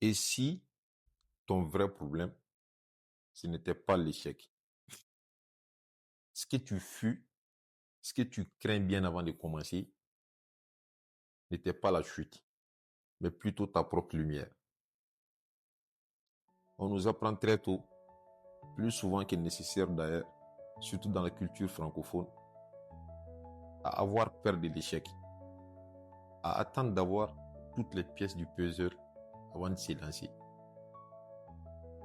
Et si ton vrai problème, ce n'était pas l'échec? Ce que tu fus, ce que tu crains bien avant de commencer, n'était pas la chute, mais plutôt ta propre lumière. On nous apprend très tôt, plus souvent que nécessaire d'ailleurs, surtout dans la culture francophone, à avoir peur de l'échec, à attendre d'avoir toutes les pièces du puzzle avant de se lancer.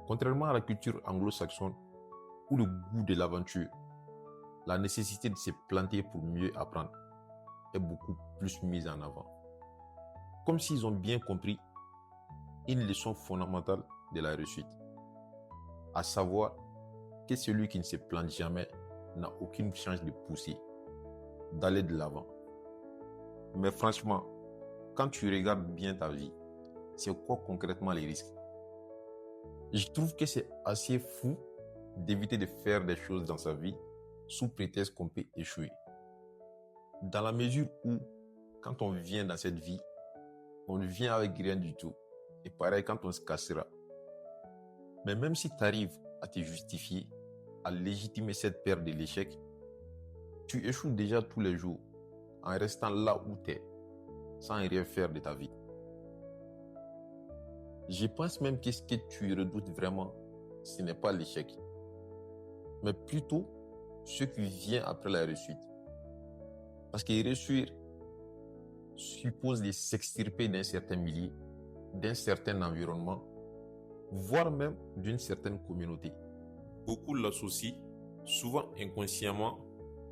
Contrairement à la culture anglo-saxonne, où le goût de l'aventure, la nécessité de se planter pour mieux apprendre, est beaucoup plus mise en avant. Comme s'ils ont bien compris une leçon fondamentale de la réussite, à savoir que celui qui ne se plante jamais n'a aucune chance de pousser, d'aller de l'avant. Mais franchement, quand tu regardes bien ta vie, c'est quoi concrètement les risques? Je trouve que c'est assez fou d'éviter de faire des choses dans sa vie sous prétexte qu'on peut échouer. Dans la mesure où, quand on vient dans cette vie, on ne vient avec rien du tout. Et pareil quand on se cassera. Mais même si tu arrives à te justifier, à légitimer cette peur de l'échec, tu échoues déjà tous les jours en restant là où tu es, sans rien faire de ta vie. Je pense même que ce que tu redoutes vraiment, ce n'est pas l'échec, mais plutôt ce qui vient après la réussite. Parce que réussir suppose de s'extirper d'un certain milieu, d'un certain environnement, voire même d'une certaine communauté. Beaucoup l'associent, souvent inconsciemment,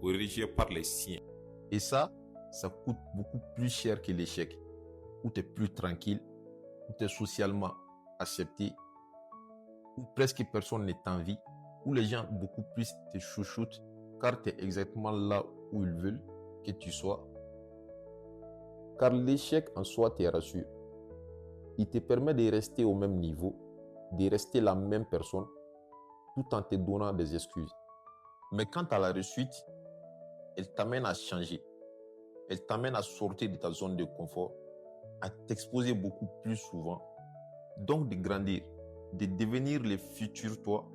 au rejet par les siens. Et ça coûte beaucoup plus cher que l'échec, où tu es plus tranquille, où tu es socialement accepté, où presque personne ne t'envie, où les gens beaucoup plus te chouchoutent, car tu es exactement là où ils veulent que tu sois. Car l'échec en soi te rassure. Il te permet de rester au même niveau, de rester la même personne, tout en te donnant des excuses. Mais quant à la réussite, elle t'amène à changer. Elle t'amène à sortir de ta zone de confort, à t'exposer beaucoup plus souvent, donc de grandir, de devenir le futur toi,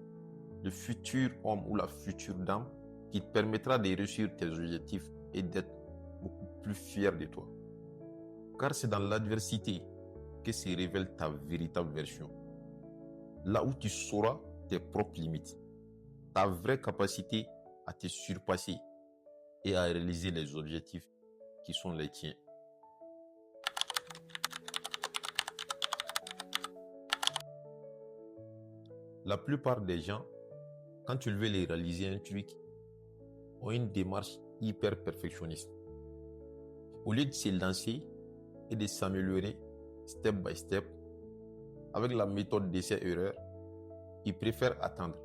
le futur homme ou la future dame qui te permettra de réussir tes objectifs et d'être beaucoup plus fier de toi. Car c'est dans l'adversité que se révèle ta véritable version. Là où tu sauras tes propres limites, ta vraie capacité à te surpasser et à réaliser les objectifs qui sont les tiens. La plupart des gens, quand tu veux les réaliser un truc, ont une démarche hyper perfectionniste. Au lieu de se lancer et de s'améliorer step by step, avec la méthode d'essai-erreur, ils préfèrent attendre.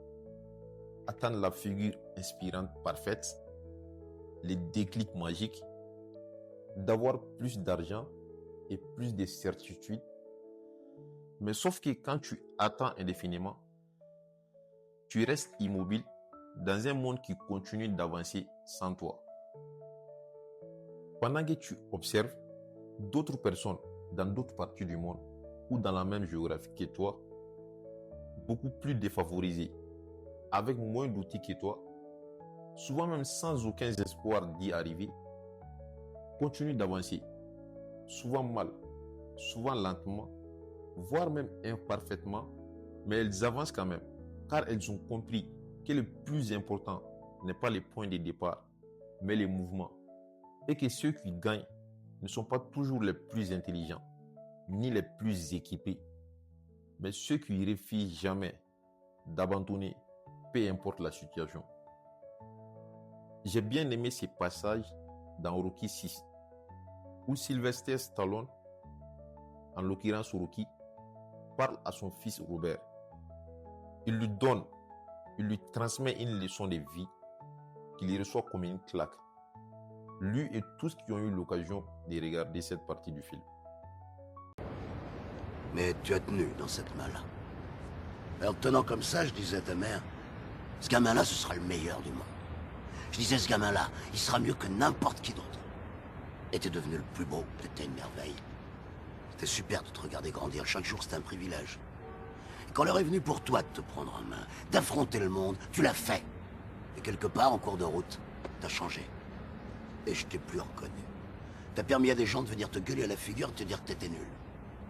Attendre la figure inspirante parfaite, les déclics magiques, d'avoir plus d'argent et plus de certitude. Mais sauf que quand tu attends indéfiniment, tu restes immobile dans un monde qui continue d'avancer sans toi. Pendant que tu observes d'autres personnes dans d'autres parties du monde ou dans la même géographie que toi, beaucoup plus défavorisées, avec moins d'outils que toi, souvent même sans aucun espoir d'y arriver, continuent d'avancer, souvent mal, souvent lentement, voire même imparfaitement, mais elles avancent quand même, car elles ont compris que le plus important n'est pas les points de départ, mais les mouvements, et que ceux qui gagnent ne sont pas toujours les plus intelligents, ni les plus équipés, mais ceux qui refusent jamais d'abandonner, peu importe la situation. J'ai bien aimé ces passages dans Rocky 6, où Sylvester Stallone, en l'occurrence Rocky, parle à son fils Robert. Il lui transmet une leçon de vie qu'il reçoit comme une claque. Lui et tous qui ont eu l'occasion de regarder cette partie du film. Mais tu as tenu dans cette main-là. En te tenant comme ça, je disais à ta mère, ce gamin-là, ce sera le meilleur du monde. Je disais, ce gamin-là, il sera mieux que n'importe qui d'autre. Et t'es devenu le plus beau, t'étais une merveille. C'est super de te regarder grandir. Chaque jour, c'est un privilège. Et quand l'heure est venue pour toi de te prendre en main, d'affronter le monde, tu l'as fait. Et quelque part, en cours de route, t'as changé. Et je t'ai plus reconnu. T'as permis à des gens de venir te gueuler à la figure et te dire que t'étais nul.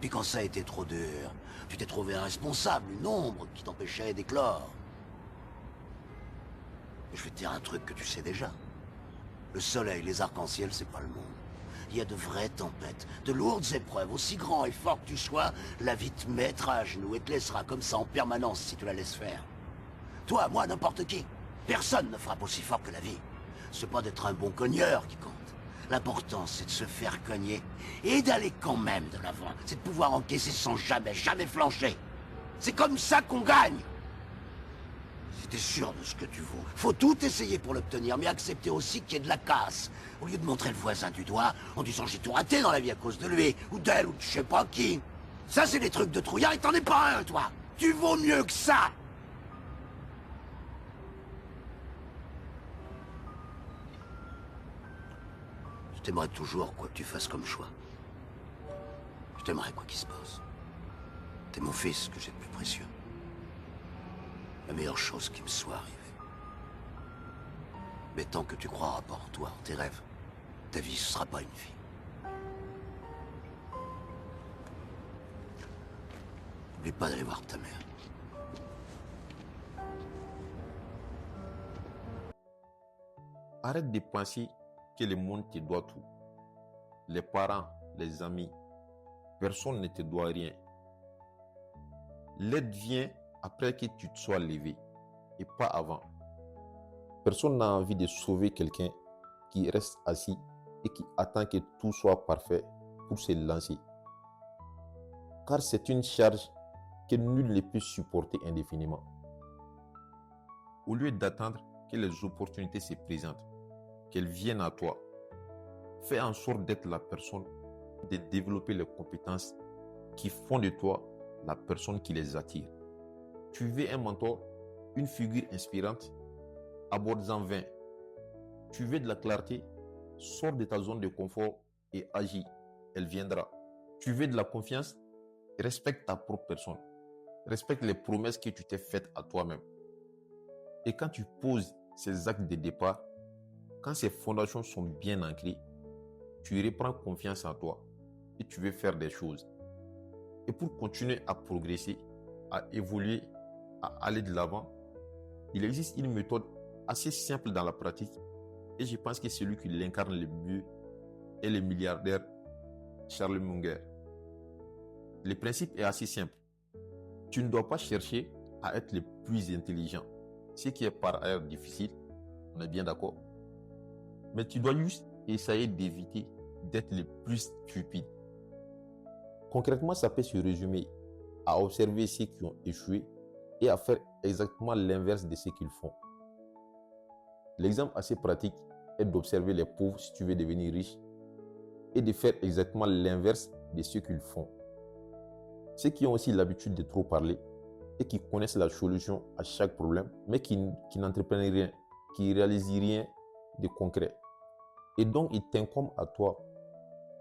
Puis quand ça a été trop dur, tu t'es trouvé un responsable, une ombre qui t'empêchait d'éclore. Je vais te dire un truc que tu sais déjà. Le soleil, les arcs-en-ciel, c'est pas le monde. Il y a de vraies tempêtes, de lourdes épreuves. Aussi grand et fort que tu sois, la vie te mettra à genoux et te laissera comme ça en permanence si tu la laisses faire. Toi, moi, n'importe qui. Personne ne frappe aussi fort que la vie. C'est pas d'être un bon cogneur qui compte. L'important, c'est de se faire cogner et d'aller quand même de l'avant. C'est de pouvoir encaisser sans jamais flancher. C'est comme ça qu'on gagne. Si t'es sûr de ce que tu vaux, faut tout essayer pour l'obtenir, mais accepter aussi qu'il y ait de la casse. Au lieu de montrer le voisin du doigt en disant j'ai tout raté dans la vie à cause de lui, ou d'elle, ou de je sais pas qui. Ça, c'est des trucs de trouillard et t'en es pas un, toi. Tu vaux mieux que ça. Je t'aimerais toujours, quoi que tu fasses comme choix. Je t'aimerais quoi qu'il se passe. T'es mon fils que j'ai de plus précieux. La meilleure chose qui me soit arrivée. Mais tant que tu croiras pas en toi, en tes rêves, ta vie, ce sera pas une vie. N'oublie pas d'aller voir ta mère. Arrête de penser que le monde te doit tout. Les parents, les amis, personne ne te doit rien. L'aide vient après que tu te sois levé et pas avant. Personne n'a envie de sauver quelqu'un qui reste assis et qui attend que tout soit parfait pour se lancer. Car c'est une charge que nul ne peut supporter indéfiniment. Au lieu d'attendre que les opportunités se présentent, qu'elles viennent à toi, fais en sorte d'être la personne, de développer les compétences qui font de toi la personne qui les attire. Tu veux un mentor, une figure inspirante, aborde-en 20. Tu veux de la clarté, sors de ta zone de confort et agis, elle viendra. Tu veux de la confiance, respecte ta propre personne, respecte les promesses que tu t'es faites à toi-même. Et quand tu poses ces actes de départ, quand ces fondations sont bien ancrées, tu reprends confiance en toi et tu veux faire des choses. Et pour continuer à progresser, à évoluer, à aller de l'avant, il existe une méthode assez simple dans la pratique et je pense que celui qui l'incarne le mieux est le milliardaire Charlie Munger. Le principe est assez simple. Tu ne dois pas chercher à être le plus intelligent, ce qui est par ailleurs difficile, on est bien d'accord. Mais tu dois juste essayer d'éviter d'être le plus stupide. Concrètement, ça peut se résumer à observer ceux qui ont échoué et à faire exactement l'inverse de ce qu'ils font. L'exemple assez pratique est d'observer les pauvres si tu veux devenir riche et de faire exactement l'inverse de ce qu'ils font. Ceux qui ont aussi l'habitude de trop parler et qui connaissent la solution à chaque problème, mais qui n'entreprennent rien, qui ne réalisent rien de concret. Et donc, il t'incombe à toi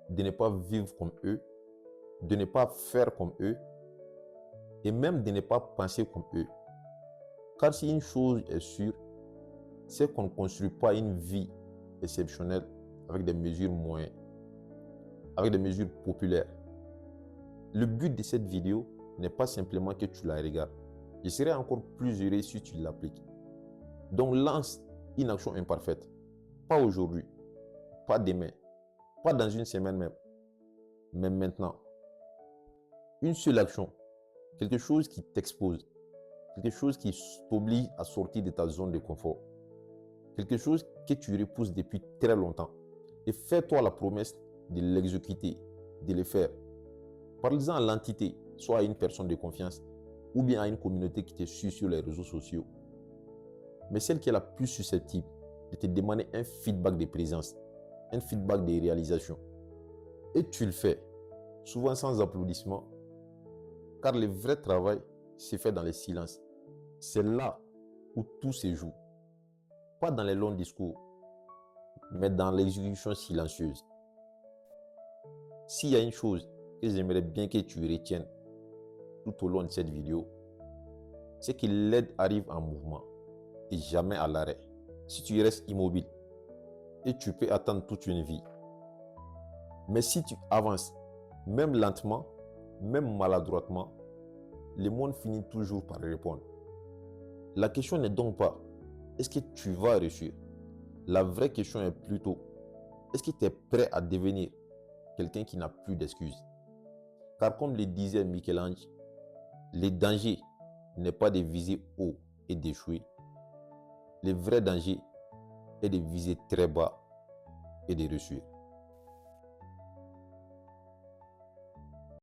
de ne pas vivre comme eux, de ne pas faire comme eux, et même de ne pas penser comme eux. Car si une chose est sûre, c'est qu'on ne construit pas une vie exceptionnelle avec des mesures moyennes, avec des mesures populaires. Le but de cette vidéo n'est pas simplement que tu la regardes. Je serais encore plus heureux si tu l'appliques. Donc lance une action imparfaite. Pas aujourd'hui, pas demain, pas dans une semaine même, mais maintenant. Une seule action, quelque chose qui t'expose, quelque chose qui t'oblige à sortir de ta zone de confort, quelque chose que tu repousses depuis très longtemps. Et fais-toi la promesse de l'exécuter, de le faire. Parle-en à l'entité, soit à une personne de confiance, ou bien à une communauté qui te suit sur les réseaux sociaux. Mais celle qui est la plus susceptible de te demander un feedback de présence, un feedback de réalisation. Et tu le fais, souvent sans applaudissements, car le vrai travail se fait dans le silence. C'est là où tout se joue. Pas dans les longs discours, mais dans l'exécution silencieuse. S'il y a une chose que j'aimerais bien que tu retiennes tout au long de cette vidéo, c'est que l'aide arrive en mouvement et jamais à l'arrêt. Si tu restes immobile, et tu peux attendre toute une vie. Mais si tu avances, même lentement, même maladroitement, le monde finit toujours par répondre. La question n'est donc pas, est-ce que tu vas réussir? La vraie question est plutôt, est-ce que tu es prêt à devenir quelqu'un qui n'a plus d'excuses? Car comme le disait Michel-Ange, le danger n'est pas de viser haut et d'échouer. Le vrai danger est de viser très bas et de réussir.